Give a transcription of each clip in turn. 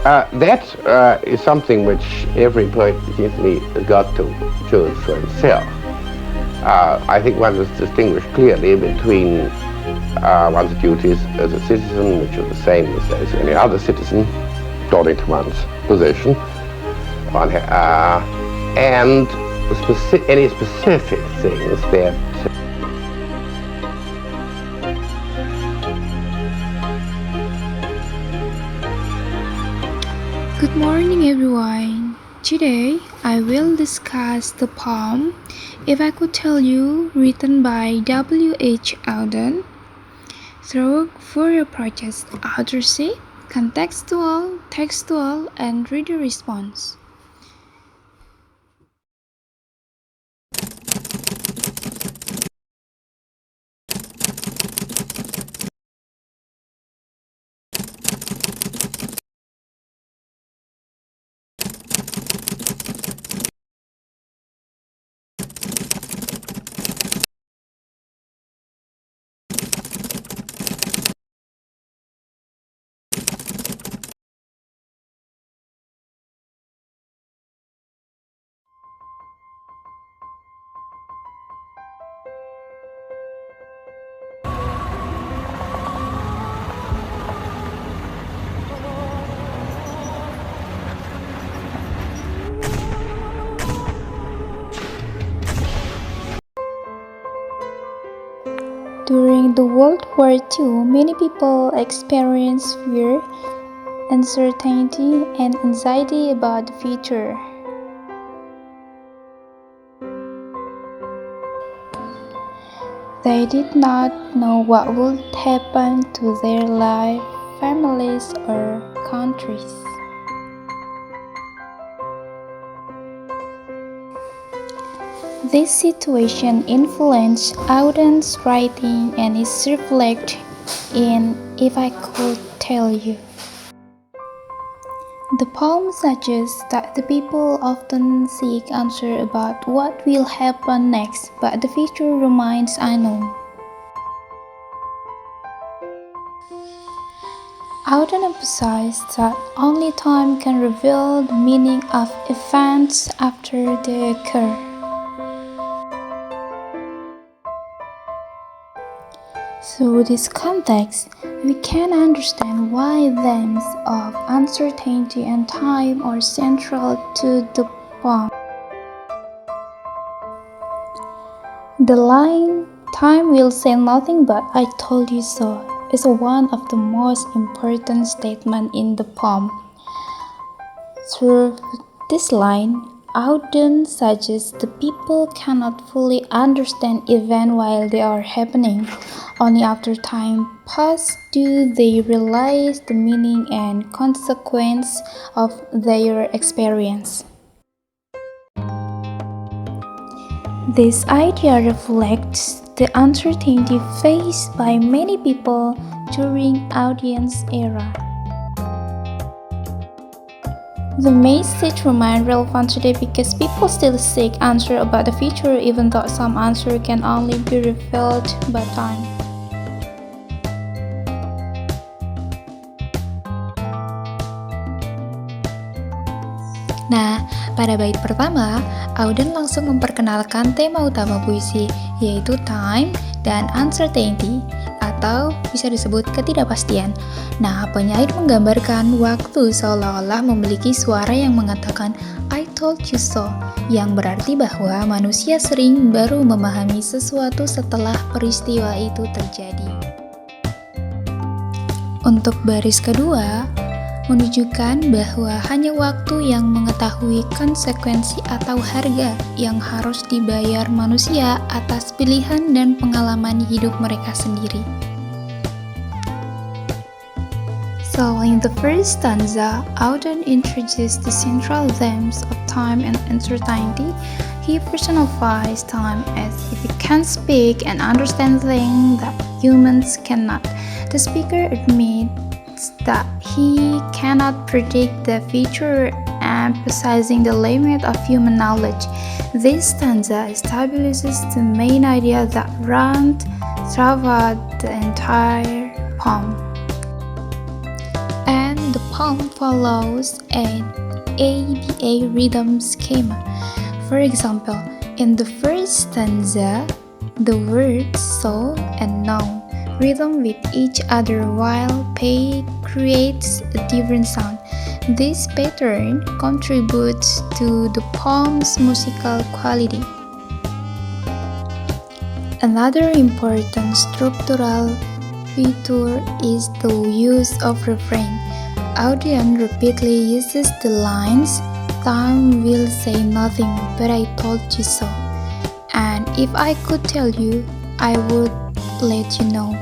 That is something which every poet seems to me has got to choose for himself. I think one must distinguish clearly between one's duties as a citizen, which are the same as any other citizen, according to one's position, and any specific things that Good morning, everyone. Today, I will discuss the poem If I Could Tell You, written by W.H. Auden. Through four approaches: authorship, contextual, textual, and reader response. During the World War II, many people experienced fear, uncertainty, and anxiety about the future. They did not know what would happen to their life, families, or countries. This situation influenced Auden's writing and is reflected in If I Could Tell You. The poem suggests that the people often seek answers about what will happen next, but the future remains unknown. Auden emphasized that only time can reveal the meaning of events after they occur. Through this context, we can understand why themes of uncertainty and time are central to the poem. The line, "Time will say nothing but I told you so," is one of the most important statements in the poem. Through this line, Auden suggests the people cannot fully understand events while they are happening. Only after time passes do they realize the meaning and consequence of their experience. This idea reflects the uncertainty faced by many people during Auden's era. The message remains relevant today because people still seek answers about the future, even though some answers can only be revealed by time. Nah, pada bait pertama, Auden langsung memperkenalkan tema utama puisi, yaitu time dan uncertainty, atau bisa disebut ketidakpastian. Nah, penyair menggambarkan waktu seolah-olah memiliki suara yang mengatakan I told you so, yang berarti bahwa manusia sering baru memahami sesuatu setelah peristiwa itu terjadi. Untuk baris kedua, menunjukkan bahwa hanya waktu yang mengetahui konsekuensi atau harga yang harus dibayar manusia atas pilihan dan pengalaman hidup mereka sendiri. So, in the first stanza, Auden introduced the central themes of time and uncertainty. He personifies time as if he can speak and understand things that humans cannot. The speaker admits that he cannot predict the future, emphasizing the limit of human knowledge. This stanza establishes the main idea that runs throughout the entire poem. And the poem follows an ABA rhythm schema. For example, in the first stanza, the words so and now rhythm with each other while pay creates a different sound. This pattern contributes to the poem's musical quality. Another important structural feature is the use of refrain. Auden repeatedly uses the lines, "Time will say nothing, but I told you so." And if I could tell you, I would let you know.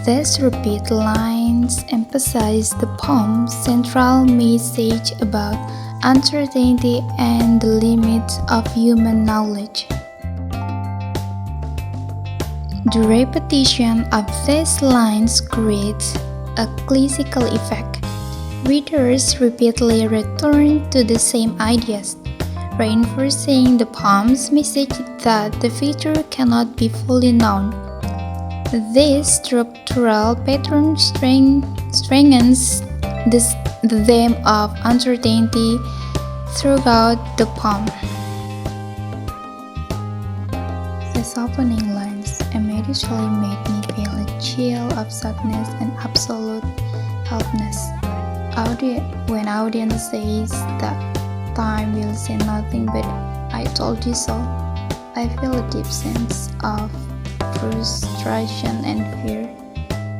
These repeat lines emphasize the poem's central message about uncertainty and the limits of human knowledge. The repetition of these lines creates a classical effect. Readers repeatedly return to the same ideas, reinforcing the poem's message that the future cannot be fully known. This structural pattern strengthens the theme of uncertainty throughout the poem. These opening lines immediately made me feel a chill of sadness and absolute helplessness. When Auden says that time will say nothing but I told you so, I feel a deep sense of frustration and fear.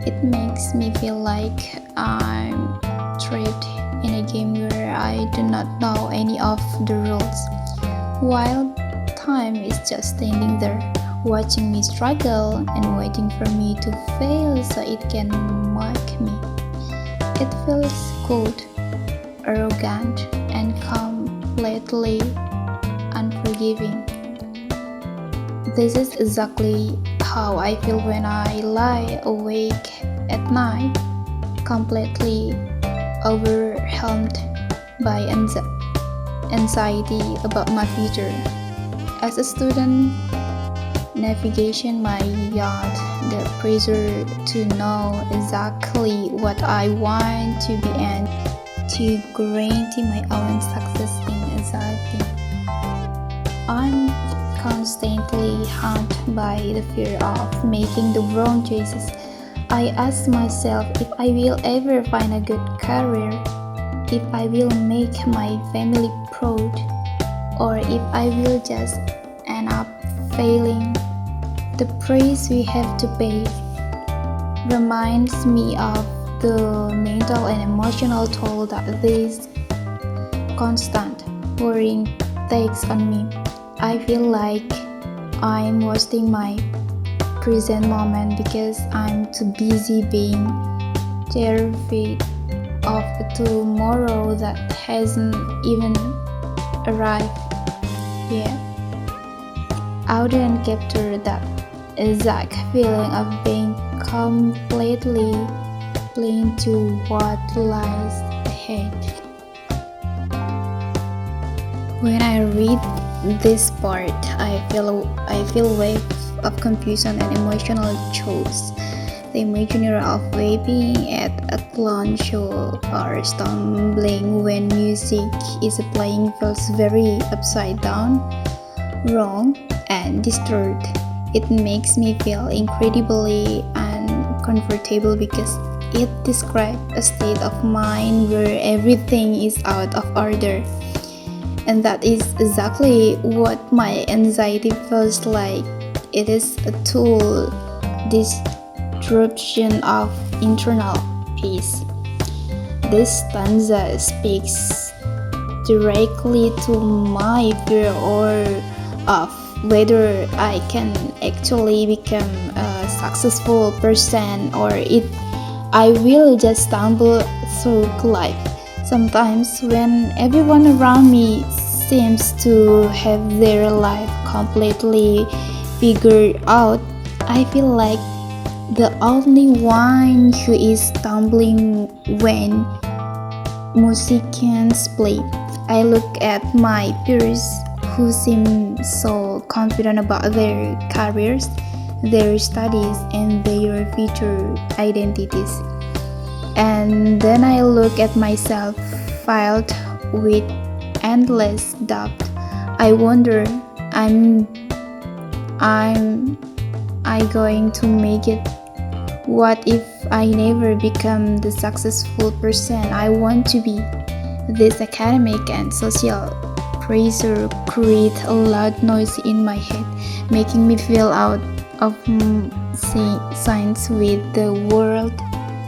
It makes me feel like I'm trapped in a game where I do not know any of the rules, while time is just standing there, watching me struggle and waiting for me to fail so it can mock me. It feels cold, arrogant, and completely unforgiving. This is exactly how I feel when I lie awake at night, completely overwhelmed by anxiety about my future. As a student, navigation my yacht, the pressure to know exactly what I want to be and to guarantee my own success in anxiety. I'm constantly haunted by the fear of making the wrong choices. I ask myself if I will ever find a good career, if I will make my family proud, or if I will just end up failing. The price we have to pay reminds me of the mental and emotional toll that this constant worrying takes on me. I feel like I'm wasting my present moment because I'm too busy being terrified of a tomorrow that hasn't even arrived yet. Auden captured that exact feeling of being completely blind to what lies ahead. When I read this part, I feel a wave of confusion and emotional chills. The imaginary of waving at a clown show or stumbling when music is playing feels very upside down, wrong, and disturbed. It makes me feel incredibly uncomfortable because it describes a state of mind where everything is out of order. And that is exactly what my anxiety feels like. It is a total disruption of internal peace. This stanza speaks directly to my fear of whether I can actually become a successful person or if I will just stumble through life. Sometimes when everyone around me seems to have their life completely figured out, I feel like the only one who is stumbling when musicians play. I look at my peers who seem so confident about their careers, their studies, and their future identities. And then I look at myself, filled with endless doubt. I wonder, I'm I going to make it? What if I never become the successful person I want to be? This academic and social pressure create a loud noise in my head, making me feel out of sync with the world,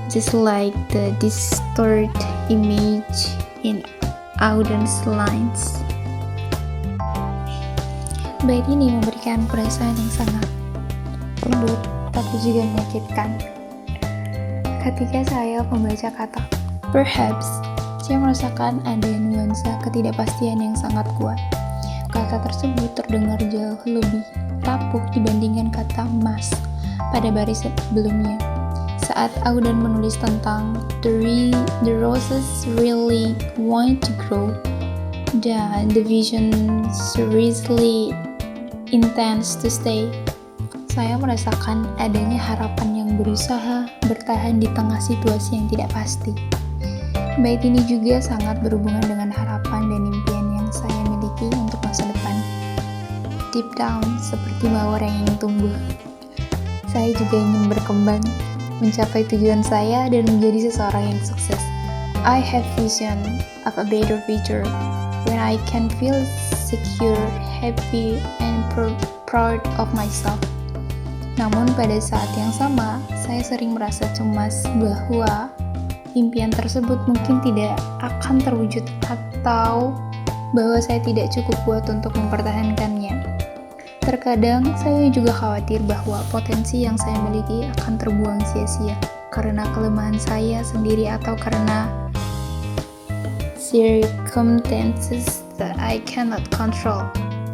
just like the distorted image in Auden's lines. Bait ini memberikan perasaan yang sangat lembut tapi juga menyakitkan. Ketika saya membaca kata perhaps, saya merasakan ada nuansa ketidakpastian yang sangat kuat. Kata tersebut terdengar jauh lebih rapuh dibandingkan kata must pada baris sebelumnya. Saat Auden menulis tentang the roses really want to grow dan the vision seriously intends to stay, saya merasakan adanya harapan yang berusaha bertahan di tengah situasi yang tidak pasti. Bait ini juga sangat berhubungan dengan harapan dan impian yang saya miliki untuk masa depan. Deep down, seperti mawar yang ingin tumbuh, saya juga ingin berkembang, mencapai tujuan saya dan menjadi seseorang yang sukses. I have vision of a better future when I can feel secure, happy, and proud of myself. Namun pada saat yang sama, saya sering merasa cemas bahwa impian tersebut mungkin tidak akan terwujud atau bahwa saya tidak cukup kuat untuk mempertahankannya. Terkadang saya juga khawatir bahwa potensi yang saya miliki akan terbuang sia-sia karena kelemahan saya sendiri atau karena circumstances that I cannot control.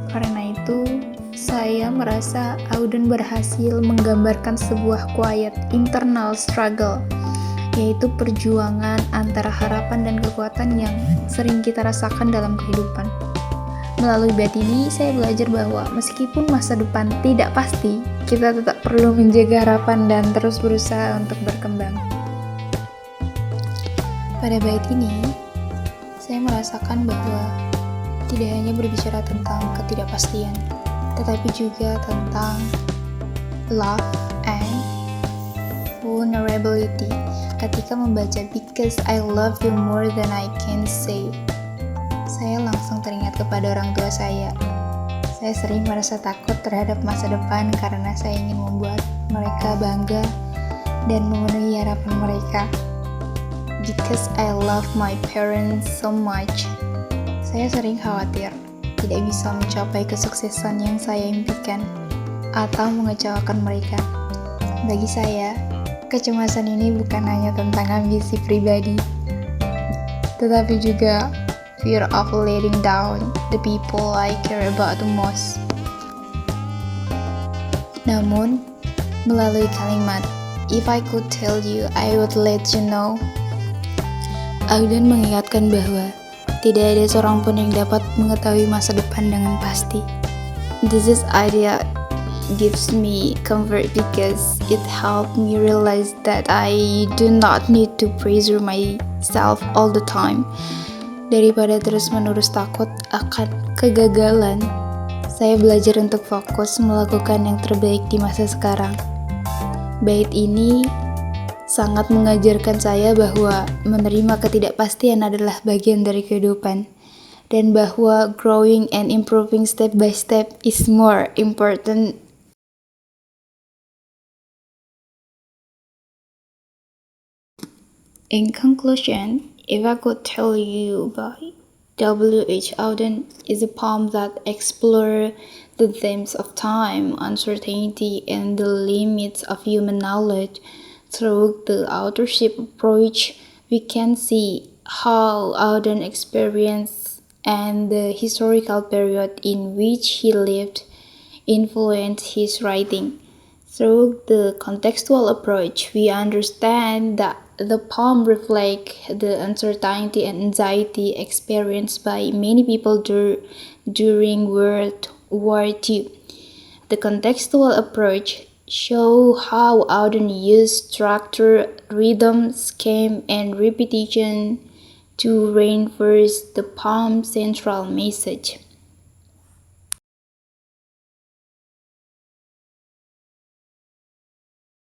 Karena itu, saya merasa Auden berhasil menggambarkan sebuah quiet internal struggle, yaitu perjuangan antara harapan dan kekuatan yang sering kita rasakan dalam kehidupan. Melalui bait ini, saya belajar bahwa meskipun masa depan tidak pasti, kita tetap perlu menjaga harapan dan terus berusaha untuk berkembang. Pada bait ini, saya merasakan bahwa tidak hanya berbicara tentang ketidakpastian, tetapi juga tentang love and vulnerability. Ketika membaca Because I Love You More Than I Can Say, saya langsung teringat kepada orang tua saya. Saya sering merasa takut terhadap masa depan karena saya ingin membuat mereka bangga dan memenuhi harapan mereka. Because I love my parents so much, saya sering khawatir tidak bisa mencapai kesuksesan yang saya impikan atau mengecewakan mereka. Bagi saya, kecemasan ini bukan hanya tentang ambisi pribadi, tetapi juga fear of letting down the people I care about the most. Namun, melalui kalimat, if I could tell you, I would let you know, Auden mengingatkan bahwa tidak ada seorang pun yang dapat mengetahui masa depan dengan pasti. This idea gives me comfort because it helped me realize that I do not need to pressure myself all the time. Daripada terus-menerus takut akan kegagalan, saya belajar untuk fokus melakukan yang terbaik di masa sekarang. Bait ini sangat mengajarkan saya bahwa menerima ketidakpastian adalah bagian dari kehidupan, dan bahwa growing and improving step by step is more important. In conclusion, If I Could Tell You by W.H. Auden is a poem that explores the themes of time, uncertainty, and the limits of human knowledge. Through the authorship approach, we can see how Auden experienced and the historical period in which he lived influenced his writing. Through the contextual approach, we understand that the poem reflects the uncertainty and anxiety experienced by many people during World War II. The contextual approach show how Auden used structure, rhythm, scheme, and repetition to reinforce the poem's central message.